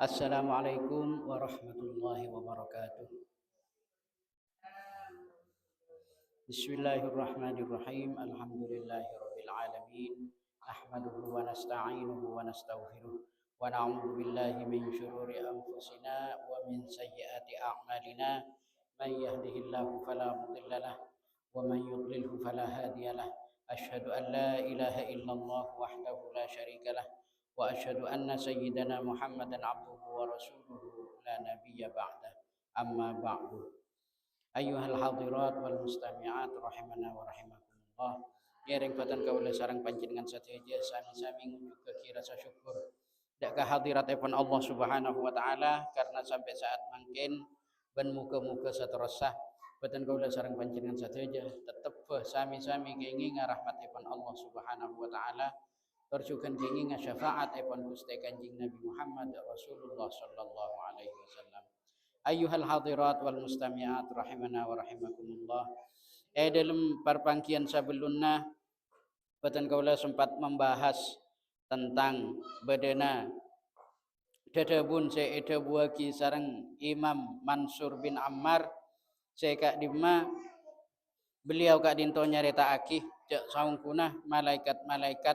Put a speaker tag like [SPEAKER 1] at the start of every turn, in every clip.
[SPEAKER 1] Assalamualaikum warahmatullahi wabarakatuh. Bismillahirrahmanirrahim. Alhamdulillahirabbil alamin. Nahmaduhu wa nasta'inuhu wa nastaghfiruh wa na'udzu billahi min syururi anfusina wa min sayyiati a'malina. May yahdihillahu fala mudhillalah wa man yudlilhu fala hadiyalah. Asyhadu an la ilaha illallah wahdahu la syarikalah wa asyhadu anna sayyidana Muhammadan abduhu wa rasuluhu la nabiyya ba'dah. Amma ba'du. Ayyuhal hadirat wal mustami'at rahimana wa rahimakumullah. Ngiring batan kaula sareng panjenengan sadaya sami-sami ngunjuk ke rasa syukur dak kehadiratipun Allah Subhanahu wa taala karena sampai saat mangkin ben muga-muga saterusah batan kaula sareng panjenengan sadaya tetep sami-sami kenging rahmatipun Allah Subhanahu wa taala terjugan kenging syafaatipun Gusti Kanjeng Nabi Muhammad Rasulullah sallallahu alaihi wasallam. Ayyuhal hadirat wal mustami'at rahimana wa rahimakumullah. Dalam perpangkian sebelumnya batan kaula sempat membahas tentang bedana dadabun seeda buaki sareng Imam Mansur bin Ammar seka dima beliau kak dinto nyarita akih jak saungkunah malaikat-malaikat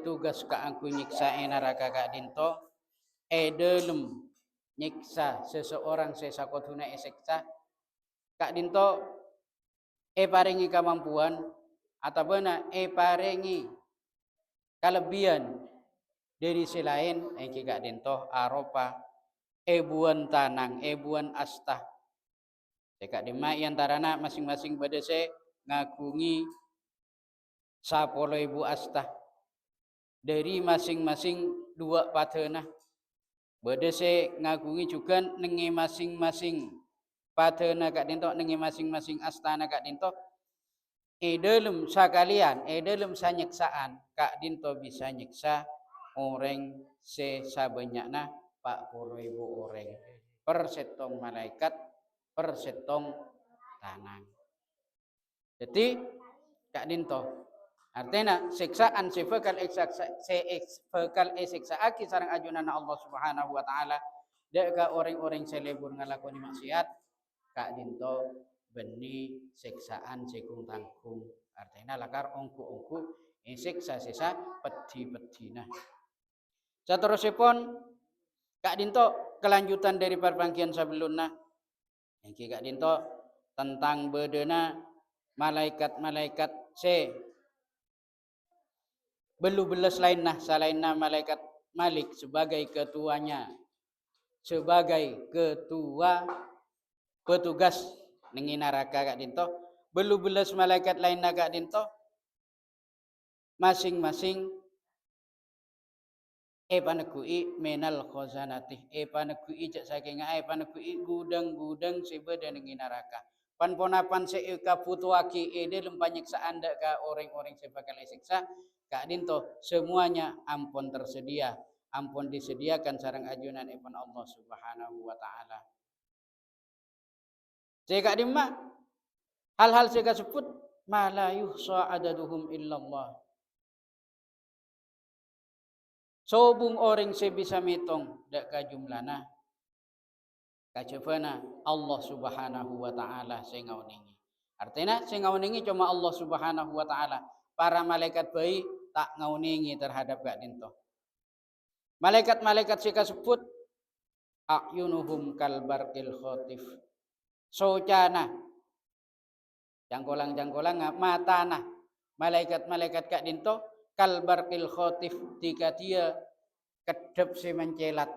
[SPEAKER 1] tugas ka angku nyiksa neraka kak dinto dalam nyiksa seseorang sesakotuna eseksa kak dinto paringi kemampuan atau benar paringi kelebihan dari selain kak dinto aropa buan tanang buan astah kak dima antarana masing-masing badese ngagungi 10.000 astah dari masing-masing dua patena badese ngagungi juga nengi masing-masing patena kak dinto nengi masing-masing astana kak dinto dalam sakalian dalam sanyeksaan kak dinto bisa nyeksa orang sesabanyakna 40.000 orang per setong malaikat per setong tanang. Jadi kak dinto artinya siksaan sebekal eksaksi sareng ajunan Allah Subhanahu wa taala deka orang-orang selebur ngalakoni maksiat kak dinto beni siksaan sekung tanggung artinya lakar ongku-ongku siksa sisa pedi-pedina. Saterusipun kak dinto kelanjutan dari perbangkian sebelumnya iki kak dinto tentang bedena malaikat-malaikat belu-beles lainna salainna malaikat Malik sebagai ketuanya sebagai ketua petugas nengi neraka kak dinto belu-beles malaikat lainna kak dinto masing-masing panegui menal khazanati panegui jak saking panegui gudang-gudang sebeda nengi neraka panponapan kabutuaki dalam panyiksaan dak ka orang-orang sebakal siksa kak dinto semuanya ampun tersedia ampun disediakan sareng ajunan ipun Allah Subhanahu wa taala. Kak dimma hal-hal sega sebut ma la yuhsa adaduhum illallah. Sobung orang sebisa mitong dak ka jumlana kacefana Allah Subhanahu wa taala sengauningi. Artinya sengauningi cuma Allah Subhanahu wa taala. Para malaikat baik tak ngauningi terhadap kak dinto. Malaikat-malaikat sika sebut ayunuhum kalbarqil khotif. Socana jangkolang-jangkolang matana malaikat-malaikat kak dinto kalbarqil khotif jika dia kedep si mencelat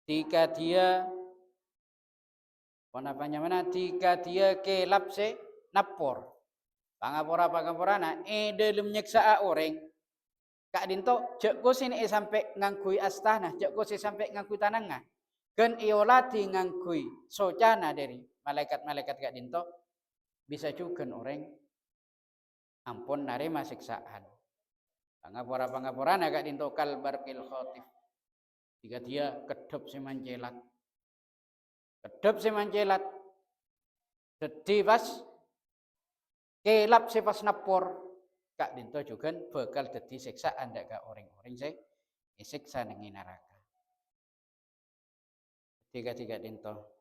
[SPEAKER 1] jika dia panapanya mana jika dia kelap si napor pangapora dalam nyeksa orang kak dinto jak ko sini sampai ngangkui astana jak ko sampai ngangkui tananga kan iolati ngangkui socana dari malaikat-malaikat kak dinto bisa juga orang ampun narima siksaan pangapora kak dinto kalbarqil khotif jika dia kedep si mencelat jadi pas kelap si pas napor kak dinto juga bakal jadi siksaan dak ka orang-orang siksa nengi neraka. tiga dinto.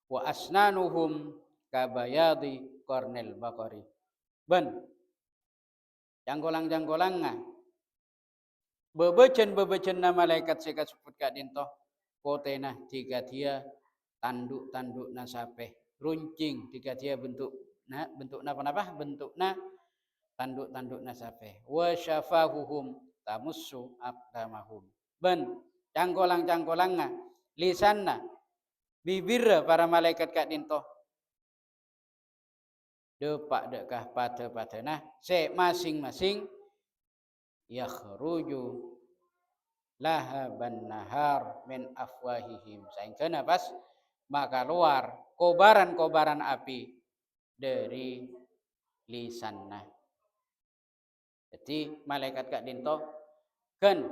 [SPEAKER 1] Wa asnanuhum kabayadi kornel bakori. Ben janggolang bebecen na malaikat seka sebut kak dinto potena tiga dia tanduk na sape runcing tiga dia bentuk na apa bentuk na tanduk na sape wa syafahuhum tamussu aqdamahum ben cangkolang lisanna bibir para malaikat kak dinto depak dekah pada nah se masing-masing yakhruju lahaban nahar min afwahihim sehingga pas maka keluar kobaran api dari lisanna. Jadi malaikat kak dinto kan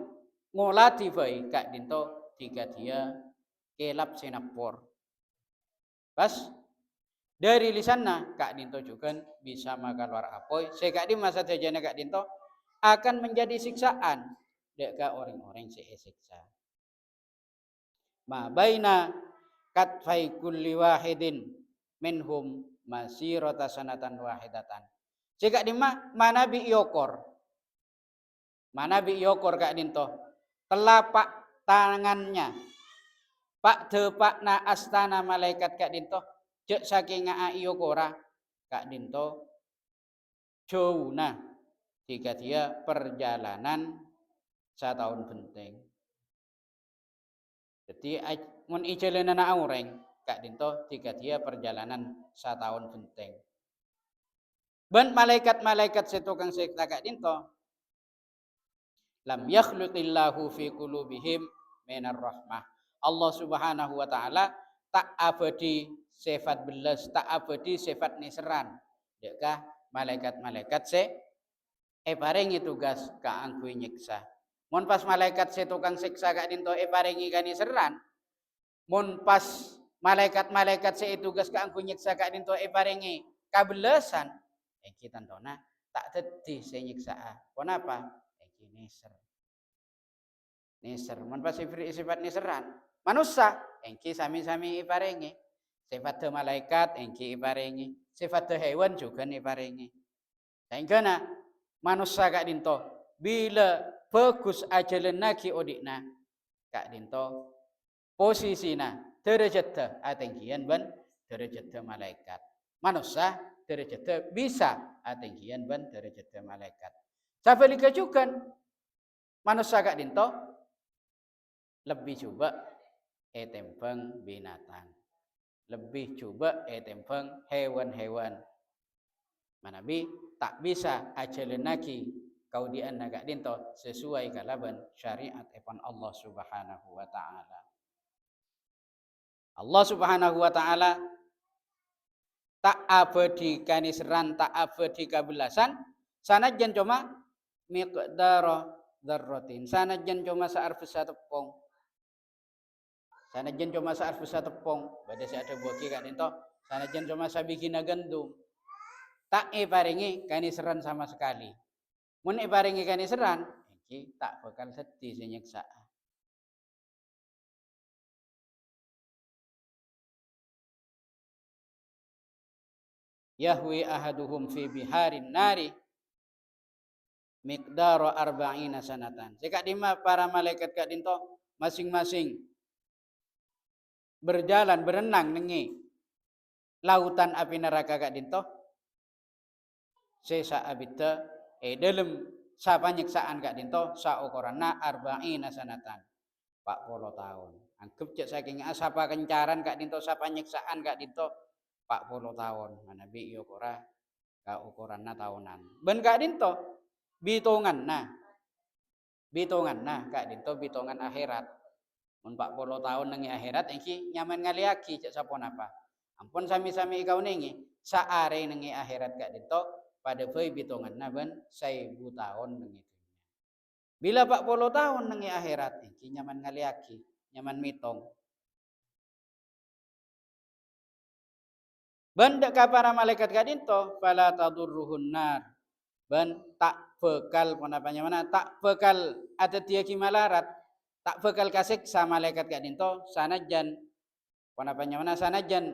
[SPEAKER 1] ngolati bae kak dinto tiga dia kelap sinapor. Pas dari lisanna kak dinto juga bisa maka keluar apoy. Sekak di masa jajana kak dinto akan menjadi siksaan deka orang-orang siksa. Ma baina katfai kulli wahidin minhum masirata sanatan wahidatan. Jika di mana bi yokor kak dinto telapak tangannya pak depak na astana malaikat kak dinto cek saking yokora kak dinto jauh nah jika dia perjalanan setahun penting. Jadi mun ijelena na aureng kak dinto jika dia perjalanan setahun penting. Ben malaikat setukang sekta kak dinto lam yakhluqillahu fi qulubihim minar rahmah. Allah Subhanahu wa taala tak abadi sifat belas, tak abadi sifat niseran. Dekah malaikat se paringi tugas ka angkui nyiksa. Mun pas malaikat se tukang siksa kak dinto paringi kani seran. Mun pas malaikat se tugas ka angkui nyiksa kak dinto paringi kabelesan. Kita tantona tak teti se nyiksa. Kenapa? Niser. Mun pas sifat niseran. Manusia engki sami-sami iparingi. Sifat malaikat engki iparingi. Sifat hewan juga iparingi. Sehingga manusia kak dinto bila fokus ajalan naki odikna kak dinto posisina derajat atinggian ban derajat malaikat. Manusia derajat bisa atinggian ban derajat malaikat. Sabalika juga manusia kak dinto lebih coba tembang binatang. Lebih coba tembang hewan-hewan. Manabi tak bisa ajalan naki kau dianna kak dinto sesuai kalaban syariat epan Allah Subhanahu wa taala. Allah Subhanahu wa taala tak abadi kaniseran tak abadi kabelasan sanajan cuma miqdara dzarratin sanajan cuma saarfus tepung sanajan cuma saarfus tepung bade ada boki kak dinto sanajan cuma sabikina gandum tak paringi kaniseran sama sekali. Mun paringi kaniseran iki tak bakal sedih senyeksa. Yahwi ahaduhum fi biharin nari miqdara arba'ina sanatan. Jika dima para malaikat kak dinto masing-masing berjalan berenang nengi lautan api neraka kak dinto sesa abita dalam sapa nyiksaan kak dinto saukurana arba'ina sanatan 40 tahun. Anggap cek saking sapa kencaran kak dinto sapa nyiksaan kak dinto 40 tahun. Manabi yo kora ka ukuranna tahunan. Ben kak dinto bitongan kak dinto bitongan akhirat. Mun 40 tahun nengi akhirat engki nyaman ngaliaki cek sapa napa. Ampun sami-sami kau nengi saare nengi akhirat kak dinto pada bae bitonganna ben 1000 tahun nengi dunia. Bila 40 tahun nengi akhirat engki nyaman ngaliaki, nyaman mitong. Banda ka para malaikat kadinto fala tadurruhun nar. Ben tak bekal penapanya mana tak bekal ada dia kimalarat tak bekal kasiksa malaikat kadinto sanajan Panapanya mana sanajan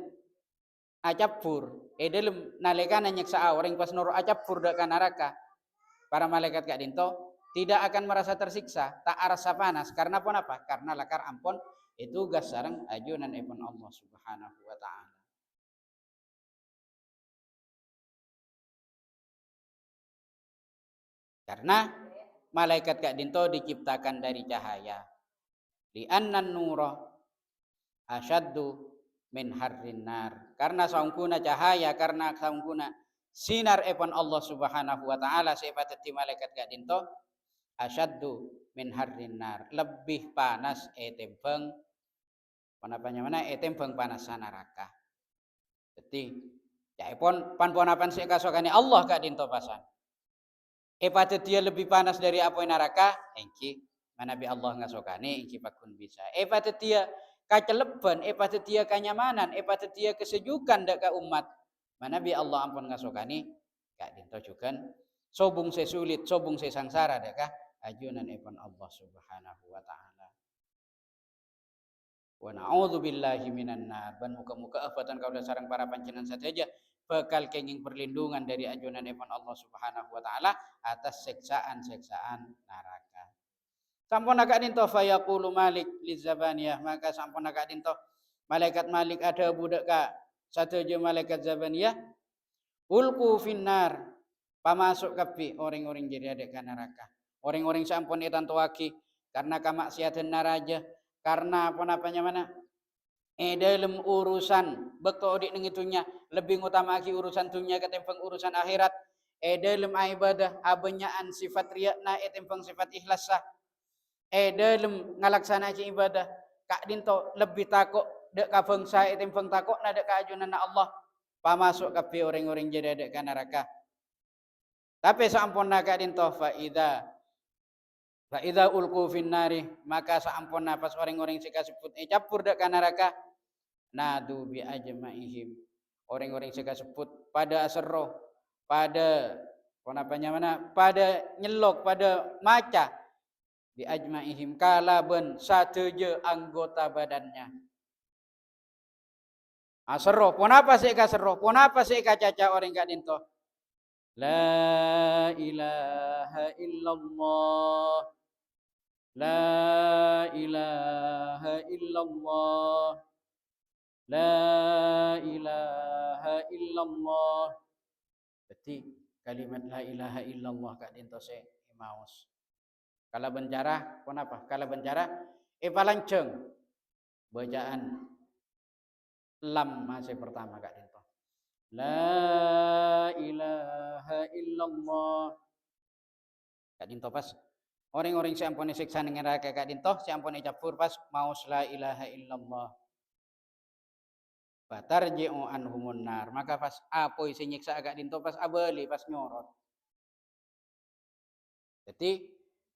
[SPEAKER 1] acapur dalam nalekana nyeksa orang pas noro acapur dak neraka para malaikat kak dinto tidak akan merasa tersiksa tak rasa panas karena apa karena lakar ampun itu gas sareng ajunan ipun Allah Subhanahu wa taala. Karena malaikat kak dinto diciptakan dari cahaya. Di annan nura asyaddu min harrin nar. Karena saungkuna cahaya, karena saungkuna sinar epon Allah Subhanahu wa taala seipateti malaikat kak dinto asyaddu min harrin nar. Lebih panas etembeng panapanya mana etembeng panas neraka. Jadi ya epon pan-ponapan sik kasokane Allah kak dinto pasan. Patet dia lebih panas dari apoy neraka, engki manabi Allah ngasokane engki pakun bisa. Patet dia kaceleban, patet dia kenyamanan, patet dia kesejukan dak ka umat. Manabi Allah ampun ngasokane kak dinto jugan sobung sesulit, sobung sesangsara dak ka ajunan epon Allah Subhanahu wa taala. Wa na'udzubillahi minan nar. Ban muka-muka abatan kaulah sareng para panjenengan saja bakal kenging perlindungan dari ajunan epon Allah Subhanahu wa taala atas seksaan-seksaan neraka. Sampun agak dinto fayaqulu Malik lizabaniyah, maka sampun agak dinto malaikat Malik ada budak ka satu je malaikat Zabaniyah ulqu finnar pamasuk kapi orang-orang jadi ada ka neraka. Orang-orang sampun itanto waki karena kamaksiatan naraja karena apa-apanya mana dalam urusan bekto dik nengitunya lebih utama lagi urusan dunia ketimbang urusan akhirat dalam ibadah abenyaan sifat riya na ketimbang sifat ikhlas sah dalam ngalaksanakan ibadah kak dinto lebih takut dek ka bangsa ketimbang takut na dek ka ajunan Allah pamasuk kabeh orang-orang jadi dek ka neraka. Tapi sampun kak dinto fa idza ulqu finnari maka sampun pas orang-orang sing kasebut capur dek ka neraka nadu bi ajmaihim orang-orang yang sebut pada asroh pada konapanya mana pada nyelok pada maca bi ajmaihim kalaben sateje anggota badannya asroh ponapa sih kasroh ponapa sih kacaca orang gak dinto la ilaha illallah la ilaha illallah la ilaha illallah. Berarti kalimat la ilaha illallah kak dinto se maus. Kala bencara, kenapa? Kala bencara palanceng bacaan lam masih pertama kak dinto. La ilaha illallah. Kak dinto pas orang-orang sampun siksa ning neraka kak dinto sampun capur pas maus la ilaha illallah. Batarji'u anhumun nar maka pas apoi sing nyiksa agak dinto pas abeli pas nyorot. Jadi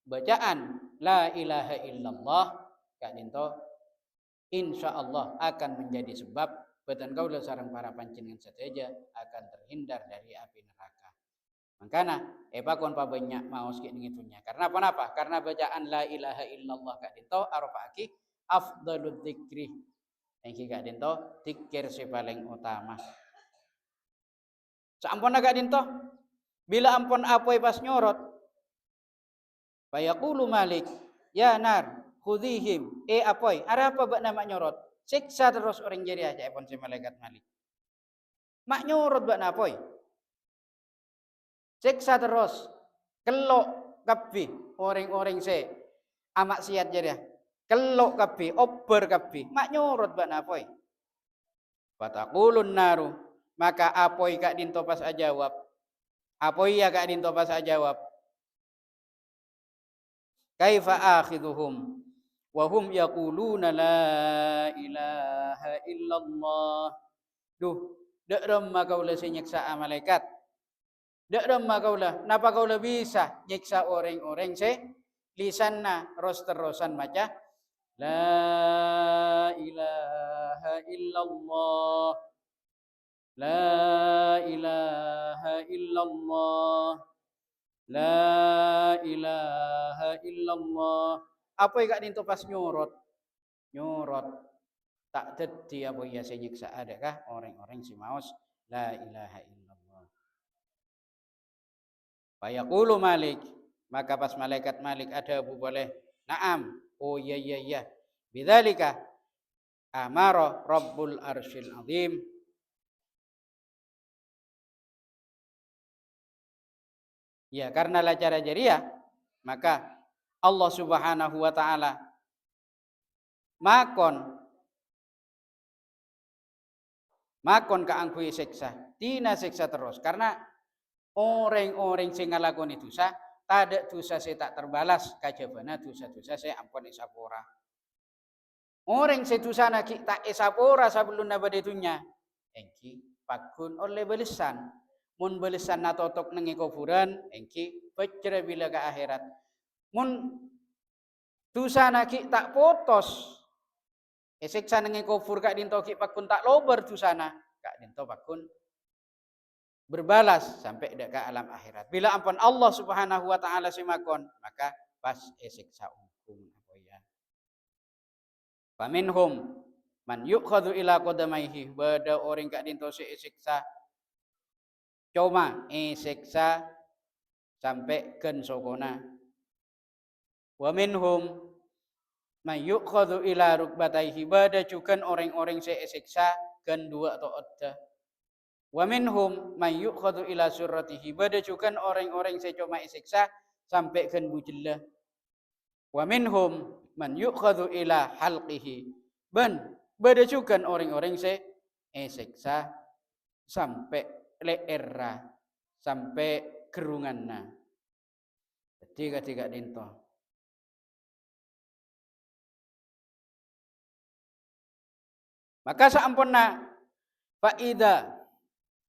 [SPEAKER 1] bacaan la ilaha illallah kak dinto insyaallah akan menjadi sebab batan kaula sareng para panjenengan saja akan terhindar dari api neraka. Makanya pakon pa banyak maos ki ngitunya. Karena apa? Karena bacaan la ilaha illallah kak dinto arfaaki afdalud dzikri. Engki kak dinto zikir si paling utama. Sampun kak dinto bila ampun apoi pas nyorot fayaqulu Malik ya nar khudhihim apoi ada apa bak nama nyorot siksa terus orang jadi aja pun si malaikat Malik mak nyorot bak napoi siksa terus kelok kabeh orang-orang se amak siat jadi kelok kabeh ober kabeh mak nyorot bak napoi fataqulun naru maka apoi kak dinto pas ajawab apoi ya kak dinto pas ajawab kaifa akhidhuhum wa hum yaquluna la ilaha illallah. Duh, dak ramma kaula nyiksa malaikat. Dak ramma kaula, napa kaula bisa nyiksa orang-orang se lisanna ros-terosan maca la ilaha illallah. La ilaha illallah. La ilaha illallah. Apa yang kak dinto pas nyorot? Nyorot. tak dadi apa ya senyiksa adakah orang-orang si maos la ilaha illallah. Fayaqulu Malik, maka pas malaikat Malik ada Abu boleh, naam, oh iya iya iya. Bidzalika amara Rabbul Arsyil Azim. Ya, karena la cara jariah, maka Allah Subhanahu wa taala makon ka angkui siksa, tina siksa terus karena orang-orang sing ngalakoni dosa, tada dosa saya tak terbalas kajabana dosa-dosa saya ampun isapora. Orang saya dosa nak tak isapora sebelum nabadetunya, engki pakun oleh belisan, mun belisan natotok nengi kuburan, engki pecera bila ke akhirat, mun dosa nak tak potos, siksa nengi kubur kak dinto ki pakun tak lober dosana, kak dinto pakun berbalas sampai ke alam akhirat. Bila ampun Allah Subhanahu wa taala simakon, maka pas siksa hukum apa ya. Faminhum man yukhadhu ila qadamaihi, bada orang kak dinto siksa cuma siksa sampai ken sokona. Wa minhum man yukhadhu ila rukbataihi, bada juga orang-orang siksa ken dua atau odda. Wa minhum man yukhadhu ila surratihi, bada juga orang-orang saya cuma siksa sampai kan bujillah. Wa minhum man yukhadhu ila halqihi, bada juga orang-orang saya siksa sampai leerra, sampai kerunganna. Tiga dinto. Maka saampuna faida,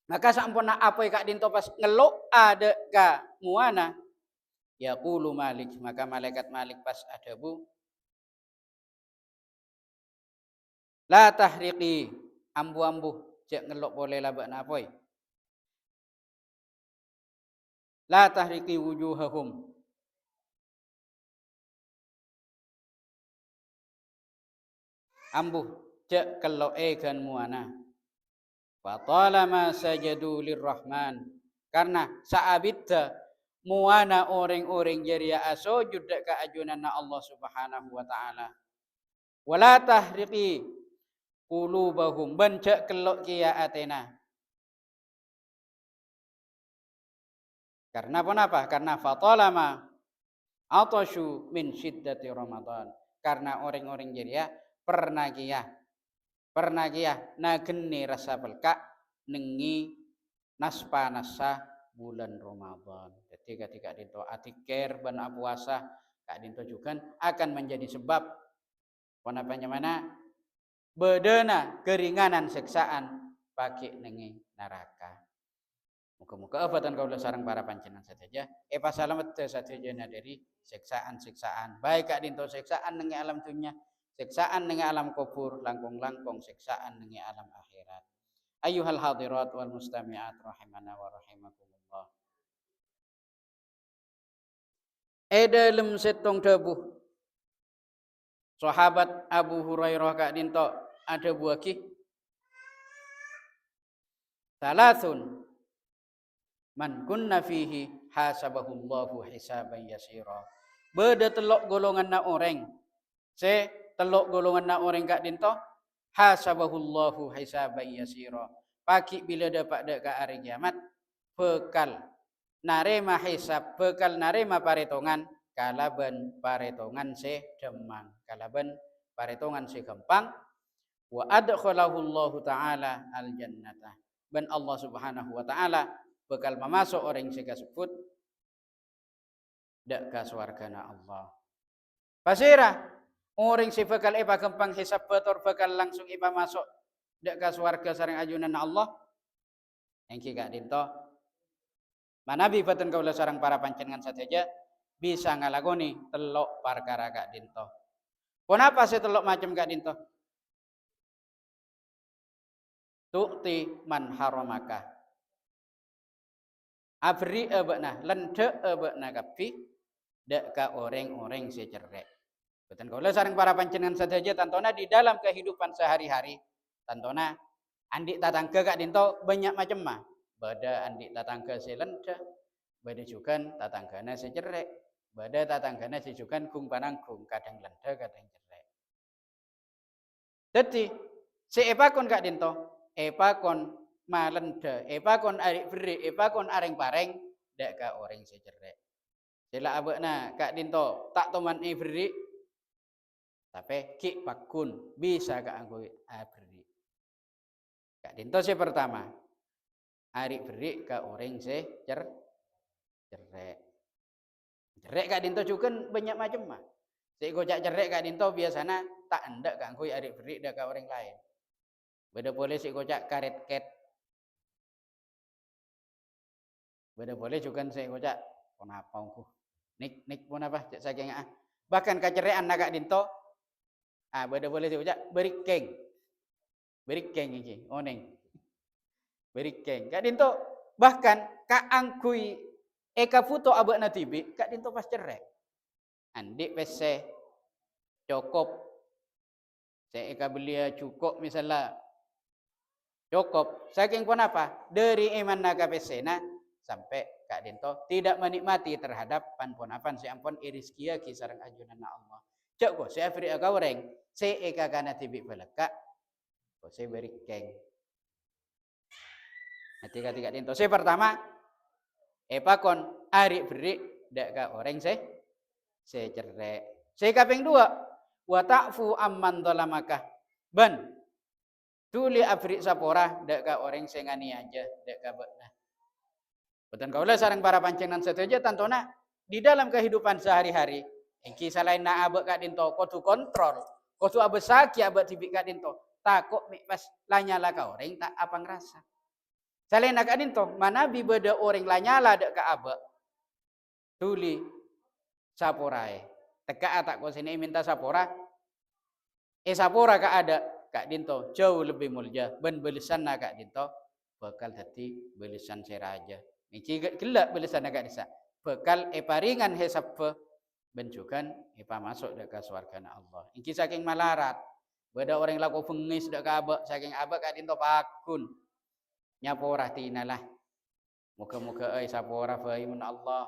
[SPEAKER 1] maka saampuna apa kak dinto pas ngelok ada ka muana, yaqulu Malik, maka malaikat Malik pas ada bu, la tahriqi, ambu-ambu cek ngelok boleh labak napoi, la tahriqi wujuhahum, ambuh cek kelok kan muana, fatalama sajadu lirrahman, karena saabita muana orang-orang jaria sujud ka ajunan Allah Subhanahu wa taala. Wala tahriqi qulubahum, bancak kelok kia atena. Karena apa? Karena fatalama atasyu min syiddati Ramadan. Karena orang-orang jaria pernah kia nageni rasa belka nengi naspa nasa bulan Ramadan. Jadi ketika dinto atiker bana puasa, kak dinto juga akan menjadi sebab mana bedena keringanan seksaan pakai nengi neraka. Muka-muka abatan kaulah sarang para panjenengan saja. Pasalamat saja dari seksaan-seksaan. Baik kak dinto seksaan nengi alam dunia, seksaan nengi alam kubur, langkung-langkung seksaan nengi alam akhirat. Ayyuhal hadirat wal mustami'at rahimana wa rahimakumullah. Dalam setong debuh sahabat Abu Hurairah kak dinto ada buaki salasun man kunna fihi hasabahullahu hisaban yasira. Beda telok golongan na orang, se telok golongan na orang kak dinto hasabahullahu hisaban yasira. Pagi bila dapat dek ka hari kiamat, bekal narema hisab, bekal narema paretongan, kalaban paretongan se demang, kalaban paretongan se gampang. Wa adkhalahu Allah taala al jannata, ben Allah Subhanahu wa taala bekal memasuk orang yang sebut dak ka swargana Allah. Pasira orang si bekal ipa gampang hisab betor bekal langsung ipa masuk dak ka swarga sareng ajunan Allah. Engki gak dinto manabi batan kaula sareng para panjenengan saja bisa ngalagoni telok perkara gak dinto. Kenapa sih telok macam gak dinto? Tu'ti man haramaka, abri abakna lende abakna kapi dak ka orang-orang secerek. Boten kaula sareng para panjenengan sadaya tantona di dalam kehidupan sehari-hari tantona andik tatangga kak dinto banyak macam mah. Bada andik tatangga selenda, bada juga tatanggana secerek, bada tatanggana sejukan kung pananggung kadang lenda kadang cerek. Jadi si epakon kak dinto, epakon malenda, epakon arik beri, epakon areng pareng, dak ka orang secerek. Sila abekna kak dinto tak toman beri, tapi ki pakun bisa kak anggo beri. Kak dinto si pertama, arik beri ka orang cerek. Cerek kak dinto juga banyak macam mah. Si gojak cerek kak dinto biasanya tak hendak kak anggo arik beri dak ka orang lain. Beda boleh si gojak karet ket. Beda boleh juga si gojak kenapa aku nik pun apa cek saking bahkan kacerean nak kak dinto beda boleh si gojak berikeng iki oneng berikeng kak dinto bahkan kak angkui eka foto abak na tibi kak dinto pas cerek andik pese cukup saya eka belia cukup misalnya cukup saking pun apa dari iman naga pesena sampai kak dinto tidak menikmati terhadap panponapan si ampun iriskia kisarang ajunan Allah cok ko saya free aga orang saya eka kana tibi belaka ko saya beri keng ketika kak dinto saya pertama kon ari beri dak ka orang saya cerek saya kaping dua wa ta'fu amman dhalamaka ban tuli afrik sapora dak ka orang sengani aja dak ka bekna. Betul kaulah sareng para panjenengan setuju tantona di dalam kehidupan sehari-hari. Engki selain na abek kak dinto kudu kontrol, kudu abek saki abek tibik kak dinto. Takut mik pas lanyala ka orang tak apa ngerasa. Selain kak dinto mana bi beda orang lanyala dak ka abek. Tuli saporae. Teka atak ko sini minta sapora. Sapora kak ada kak dinto jauh lebih mulia ben belisan na kak dinto bakal dadi belisan seraja. Iki gelak belisan agak desa bakal paringan hesap benjukan epa masuk dak ka swargana Allah. Iki saking malarat beda orang laku fengis dak ka abak saking abak kak dinto pakun nyapora tinalah muka-muka sapora faimun Allah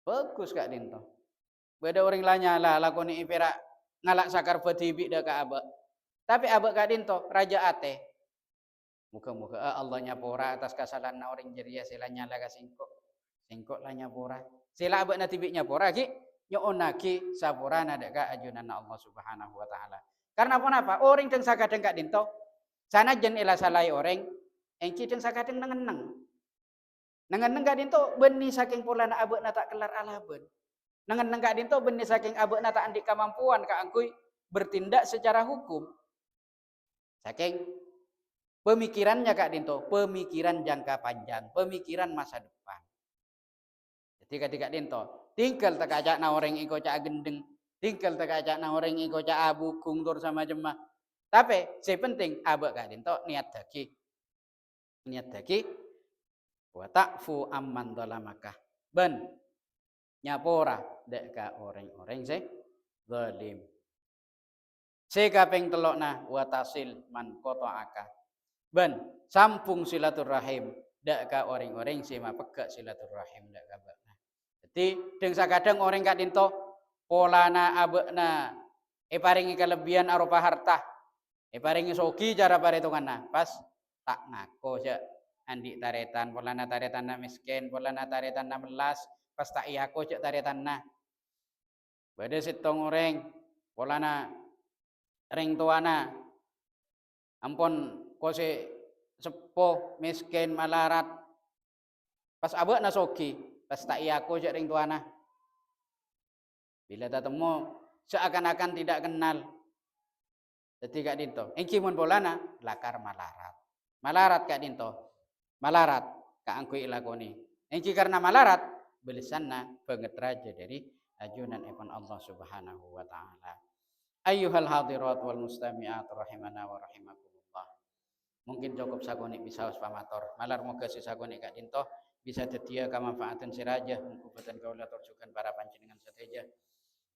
[SPEAKER 1] bagus kak dinto beda orang lanyala lakoni ipera ngalak sakar betibi dak ka abak tapi abak kak dinto raja ate muka-muka Allah nyapora atas kesalahan orang jeria sila nyala ka singkok lah nyapora sila abak nati bik nyapora ki nyoonaki sapora nadaka ajunan Allah Subhanahu wa taala karena apa orang teng sakadeng kak dinto sana jen ila salai orang engki teng sakadeng nengeneng kak dinto beni saking pulana abak na tak kelar alaben nengeneng kak dinto beni saking abak na tak andik kemampuan kak angkui bertindak secara hukum saking pemikirannya kak dinto pemikiran jangka panjang pemikiran masa depan jadi ketika dinto tinggal tak ajak na orang iko cak gendeng tinggal tak ajak na orang iko cak abu kungtur sama jemah tapi si penting abak kak dinto niat daki wa ta'fu amman dhalamaka ben nyapora dek ka orang-orang se zalim sekaping telokna wa tasil man qata'aka ben sampung silaturahim dak ka orang-orang sema pegak silaturahim dak ka bakna. Jadi deng sakadang orang kak dinto polana abekna paringi kelebihan arupa harta paringi sogi cara paretunganna pas tak ngako ja andi taretan polana taretanna miskin polana taretanna melas pas tak iyako cek taretanna bade sitong orang polana ring tuana ampun kose sepuh miskin malarat pas abek nasoki pas tak iyaku cek ring tuana bila tatemu seakan-akan tidak kenal jadi kak dinto engki mun polana lakar malarat kak dinto malarat kak angkui ilakoni engki karena malarat belisanna banget raja dari ajunan epon Allah Subhanahu wa taala ayyuhal hadirat wal mustami'at rahimana wa rahimakumullah. Mungkin cukup sagoni bisa pamator. Malar moga si sagoni kak dinto bisa tetia kamanfaatan siraja mengkubatan kaula turjukan para panjenengan sateja.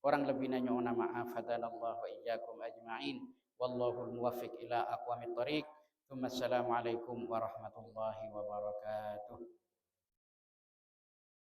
[SPEAKER 1] Kurang lebihnya nyuwun maaf. Hadanallahu wa iyyakum ajma'in. Wallahul muwaffiq ila aqwamit thoriq. Assalamualaikum warahmatullahi wabarakatuh.